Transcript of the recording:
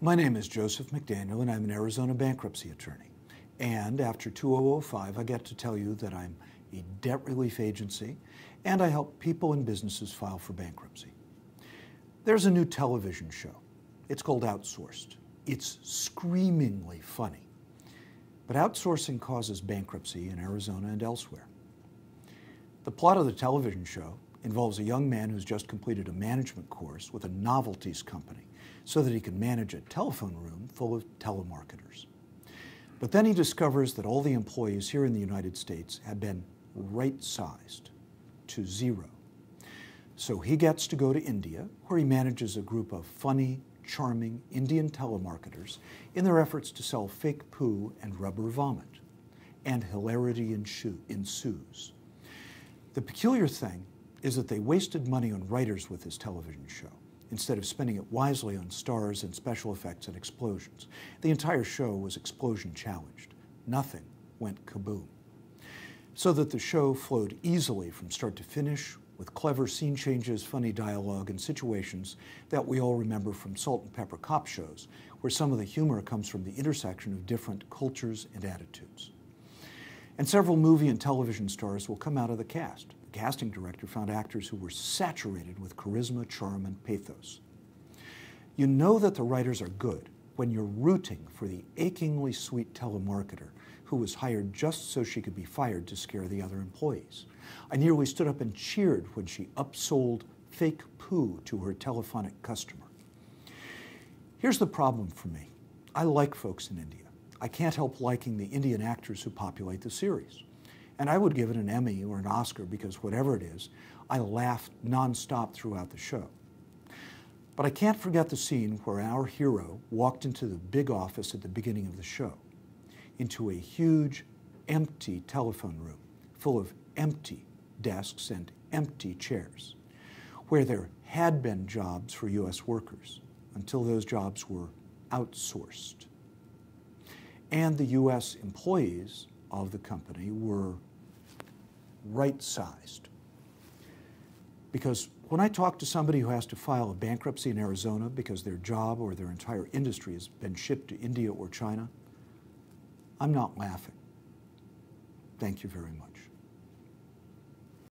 My name is Joseph McDaniel, and I'm an Arizona bankruptcy attorney. And after 2005, I get to tell you that I'm a debt relief agency, and I help people and businesses file for bankruptcy. There's a new television show. It's called Outsourced. It's screamingly funny. But outsourcing causes bankruptcy in Arizona and elsewhere. The plot of the television show involves a young man who's just completed a management course with a novelties company so that he can manage a telephone room full of telemarketers. But then he discovers that all the employees here in the United States have been right-sized to zero. So he gets to go to India, where he manages a group of funny, charming Indian telemarketers in their efforts to sell fake poo and rubber vomit. And hilarity ensues. The peculiar thing is that they wasted money on writers with this television show, instead of spending it wisely on stars and special effects and explosions. The entire show was explosion challenged. Nothing went kaboom. So that the show flowed easily from start to finish, with clever scene changes, funny dialogue, and situations that we all remember from salt and pepper cop shows, where some of the humor comes from the intersection of different cultures and attitudes. And several movie and television stars will come out of the cast. The casting director found actors who were saturated with charisma, charm, and pathos. You know that the writers are good when you're rooting for the achingly sweet telemarketer who was hired just so she could be fired to scare the other employees. I nearly stood up and cheered when she upsold fake poo to her telephonic customer. Here's the problem for me. I like folks in India. I can't help liking the Indian actors who populate the series. And I would give it an Emmy or an Oscar because whatever it is, I laughed nonstop throughout the show. But I can't forget the scene where our hero walked into the big office at the beginning of the show, into a huge, empty telephone room full of empty desks and empty chairs, where there had been jobs for U.S. workers until those jobs were outsourced. And the U.S. employees of the company were right-sized. Because when I talk to somebody who has to file a bankruptcy in Arizona because their job or their entire industry has been shipped to India or China, I'm not laughing. Thank you very much.